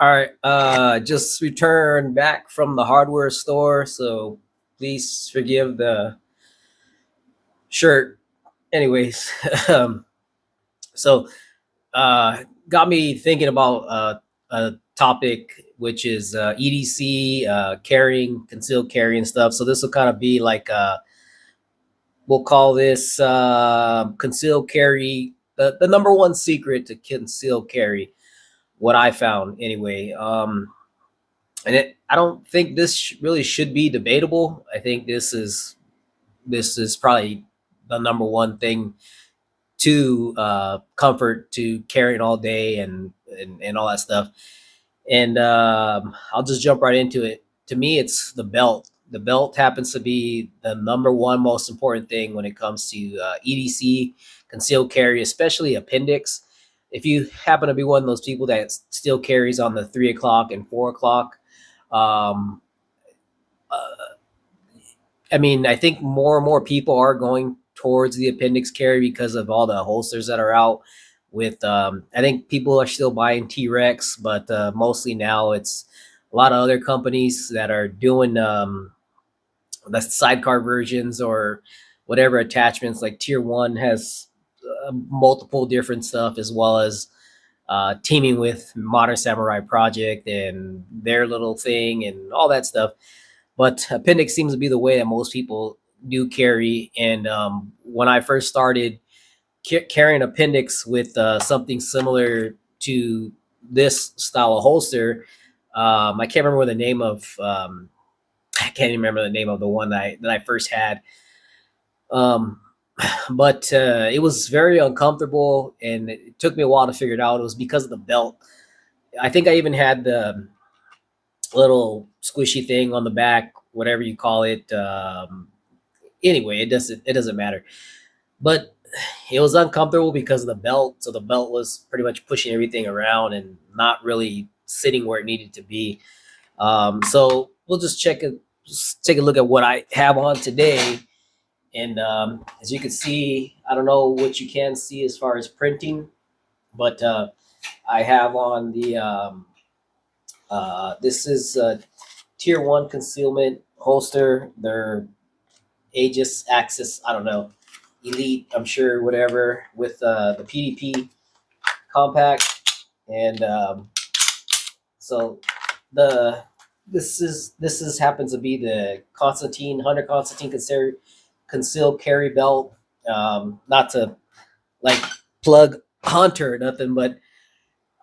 All right, just returned back from the hardware store, so please forgive the shirt. Anyways, um, so got me thinking about a topic which is EDC, carrying, concealed carry and stuff. So this will kind of be like we'll call this concealed carry, the number one secret to concealed carry. What I found anyway. I don't think this really should be debatable. I think this is probably the number one thing to comfort to carrying all day and all that stuff. And I'll just jump right into it. To me, it's the belt. The belt happens to be the number one most important thing when it comes to EDC, concealed carry, especially appendix. If you happen to be one of those people that still carries on the 3 o'clock and 4 o'clock, um, uh, I mean, I think more and more people are going towards the appendix carry because of all the holsters that are out. I think people are still buying T Rex, but mostly now it's a lot of other companies that are doing the sidecar versions or whatever attachments. Like Tier One has multiple different stuff, as well as teaming with Modern Samurai Project and their little thing and all that stuff. But appendix seems to be the way that most people do carry. And when I first started carrying appendix with something similar to this style of holster, I can't remember the name of. I can't even remember the name of the one that I first had. Um, but it was very uncomfortable, and it took me a while to figure it out. It was because of the belt. I think I even had the little squishy thing on the back, whatever you call it. Anyway, it doesn't matter. But it was uncomfortable because of the belt. So the belt was pretty much pushing everything around and not really sitting where it needed to be. So we'll just take a look at what I have on today. And as you can see, I don't know what you can see as far as printing, but I have on the this is Tier One concealment holster. They're Aegis Axis. I don't know, Elite. I'm sure whatever with the PDP compact, and so the this is happens to be the Hunter Constantine concealed carry belt. Not to like plug Hunter or nothing, but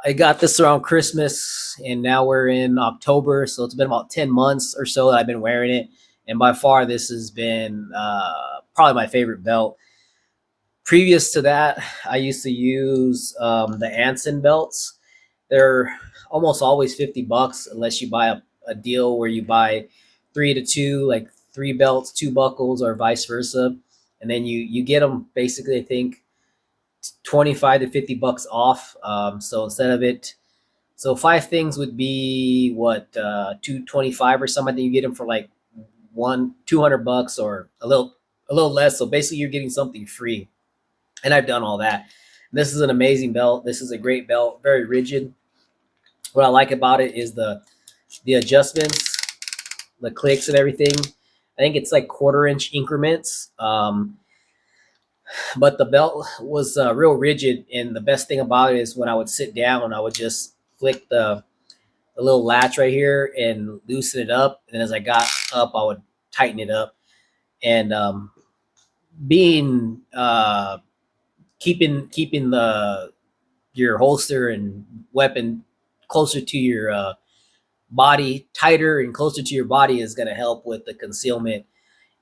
I got this around Christmas, and now we're in October, so it's been about 10 months or so that I've been wearing it, and by far this has been probably my favorite belt. Previous to that, I used to use the Anson belts. They're almost always $50 unless you buy a deal where you buy 3 to 2, like 3 belts, 2 buckles, or vice versa, and then you get them basically. I think 25 to $50 off. So instead of it, so 5 things would be what 225 or something. You get them for like 200 bucks or a little less. So basically, you're getting something free, and I've done all that. This is an amazing belt. This is a great belt, very rigid. What I like about it is the adjustments, the clicks, and everything. I think it's like quarter-inch increments. But the belt was real rigid, and the best thing about it is when I would sit down, I would just flick the little latch right here and loosen it up, and as I got up, I would tighten it up. And being keeping the your holster and weapon closer to your body, tighter and closer to your body, is going to help with the concealment.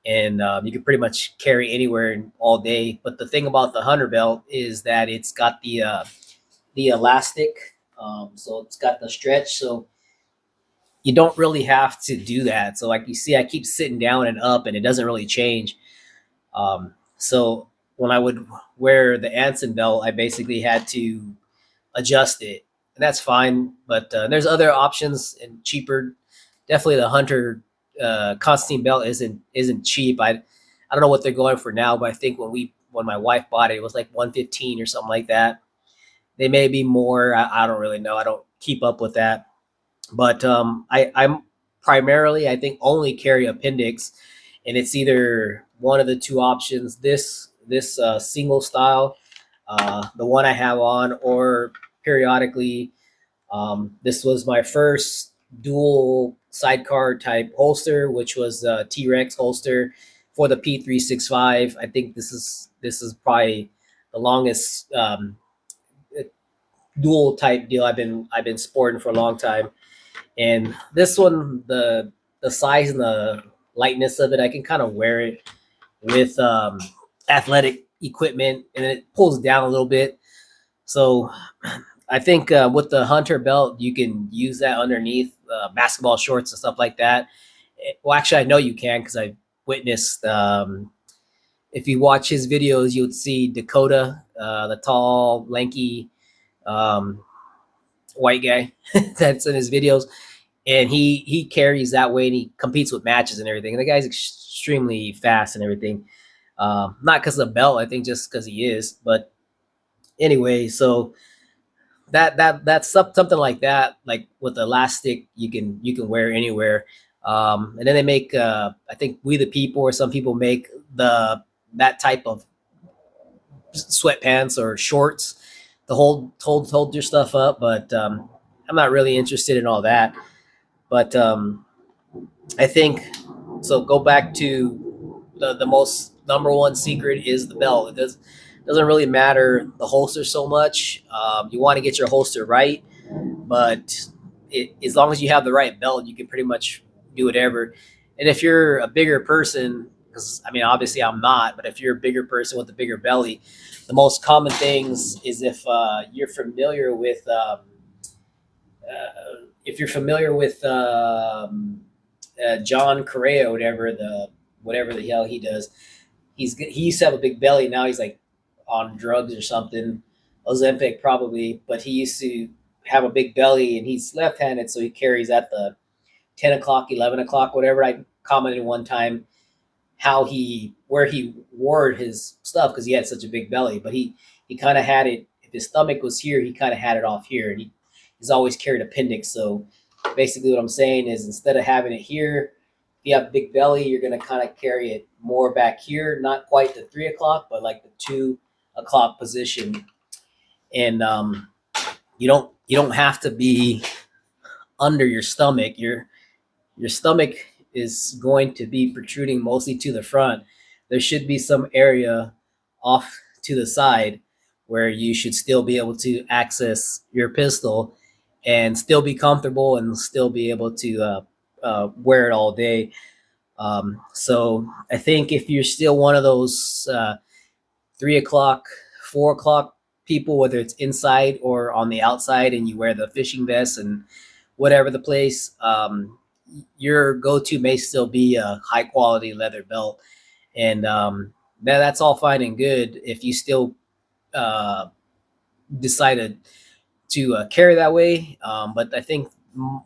And you can pretty much carry anywhere all day. But the thing about the Hunter belt is that it's got the elastic, so it's got the stretch, so you don't really have to do that. So like you see, I keep sitting down and up, and it doesn't really change. So when I would wear the Anson belt, I basically had to adjust it, and that's fine. But there's other options and cheaper. Definitely the Hunter Constantine belt isn't cheap. I don't know what they're going for now, but I think when my wife bought it, it was like 115 or something like that. They may be more. I don't really know. I don't keep up with that. But I'm primarily, I think, only carry appendix, and it's either one of the two options: this single style, the one I have on, or periodically. This was my first dual sidecar type holster, which was a T-Rex holster for the P365. I think this is probably the longest dual type deal I've been sporting for a long time. And this one, the size and the lightness of it, I can kind of wear it with athletic equipment, and it pulls down a little bit. So I think with the hunter belt, you can use that underneath basketball shorts and stuff like that. Well, actually, I know you can because I witnessed. If you watch his videos, you would see Dakota, the tall, lanky um, white guy that's in his videos, and he carries that way, and he competes with matches and everything. And the guy's extremely fast and everything. Not because of the belt, I think just because he is. But anyway, so that's something like that, like with elastic, you can wear anywhere. And then they make, I think We the People or some people make that type of sweatpants or shorts to hold your stuff up. But I'm not really interested in all that. But I think so. Go back to the most number one secret is the belt. Doesn't really matter the holster so much. You want to get your holster right, but as long as you have the right belt, you can pretty much do whatever. And if you're a bigger person, because I mean, obviously I'm not, but if you're a bigger person with a bigger belly, the most common things is you're familiar with if you're familiar with John Correa, whatever the hell he does. He used to have a big belly. Now he's like on drugs or something, Ozempic probably. But he used to have a big belly, and he's left-handed, so he carries at the 10 o'clock, 11 o'clock, whatever. I commented one time where he wore his stuff because he had such a big belly, but he kind of had it. If his stomach was here, he kind of had it off here, and he's always carried appendix. So basically, what I'm saying is, instead of having it here, if you have a big belly, you're going to kind of carry it more back here, not quite the 3 o'clock, but like the 2 o'clock position. And you don't have to be under your stomach. Your stomach is going to be protruding mostly to the front. There should be some area off to the side where you should still be able to access your pistol and still be comfortable and still be able to wear it all day. So I think if you're still one of those 3 o'clock, 4 o'clock people, whether it's inside or on the outside, and you wear the fishing vest and whatever the place, your go-to may still be a high quality leather belt. And that's all fine and good if you still uh, decided to carry that way. But I think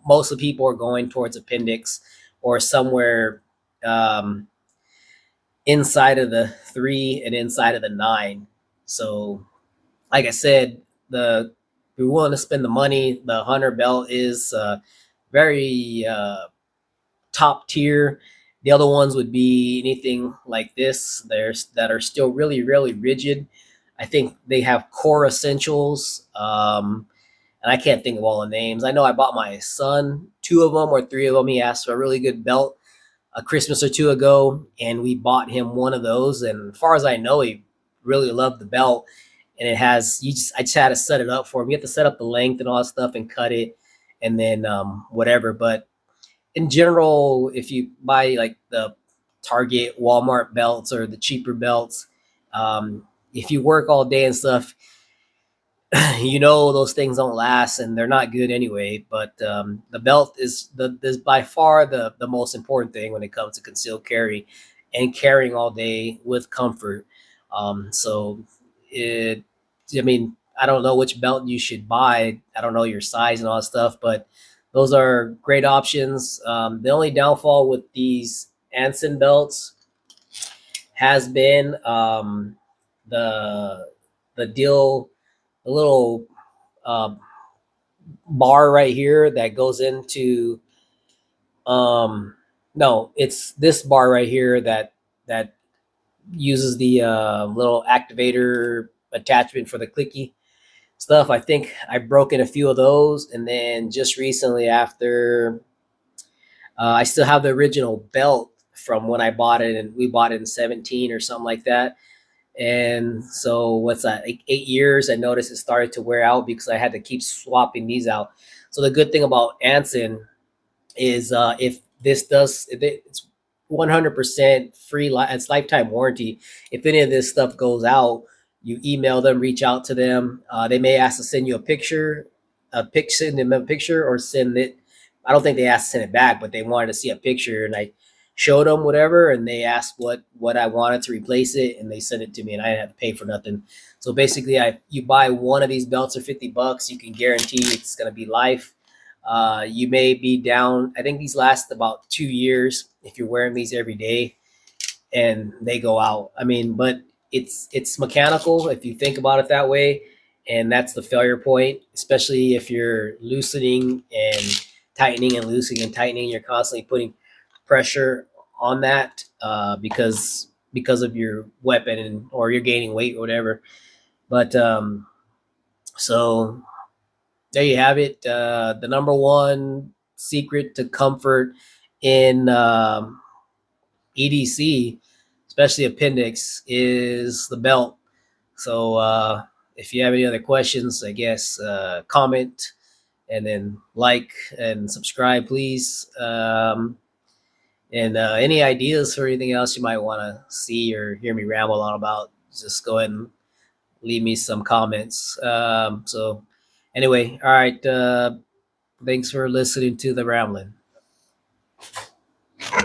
most of the people are going towards appendix or somewhere um, inside of the 3 and inside of the 9. So, like I said, if you're willing to spend the money, the hunter belt is very top tier. The other ones would be anything like this. There's that are still really, really rigid. I think they have core essentials, and I can't think of all the names. I know I bought my son 2 of them or 3 of them. He asked for a really good belt a Christmas or two ago, and we bought him one of those. And as far as I know, he really loved the belt. And it has I just had to set it up for him. You have to set up the length and all that stuff and cut it, and then whatever. But in general, if you buy like the Target, Walmart belts or the cheaper belts, if you work all day and stuff, those things don't last and they're not good anyway. But the belt is by far the most important thing when it comes to concealed carry and carrying all day with comfort. So it, I mean, I don't know which belt you should buy. I don't know your size and all that stuff, but those are great options. The only downfall with these Anson belts has been the the deal, the little um, bar right here that goes into um no, it's this bar right here that uses the little activator attachment for the clicky stuff. I think I've broken a few of those, and then just recently, after I still have the original belt from when I bought it, and we bought it in 17 or something like that. And so, what's that? Like 8 years. I noticed it started to wear out because I had to keep swapping these out. So the good thing about Anson is if this does, if it's 100% free, it's lifetime warranty. If any of this stuff goes out, you email them, reach out to them. They may ask to send you a picture, send them a picture, or send it. I don't think they asked to send it back, but they wanted to see a picture, and I showed them whatever, and they asked what I wanted to replace it, and they sent it to me, and I didn't have to pay for nothing. So basically, you buy one of these belts for $50, you can guarantee it's going to be life. You may be down. I think these last about 2 years if you're wearing these every day, and they go out. I mean, but it's mechanical if you think about it that way, and that's the failure point. Especially if you're loosening and tightening and loosening and tightening, you're constantly putting pressure on that because of your weapon and or you're gaining weight or whatever. But so there you have it. The number one secret to comfort in EDC, especially appendix, is the belt. So if you have any other questions, I guess comment and then like and subscribe, please. And any ideas for anything else you might want to see or hear me ramble on about, just go ahead and leave me some comments. So anyway, all right. Thanks for listening to the rambling.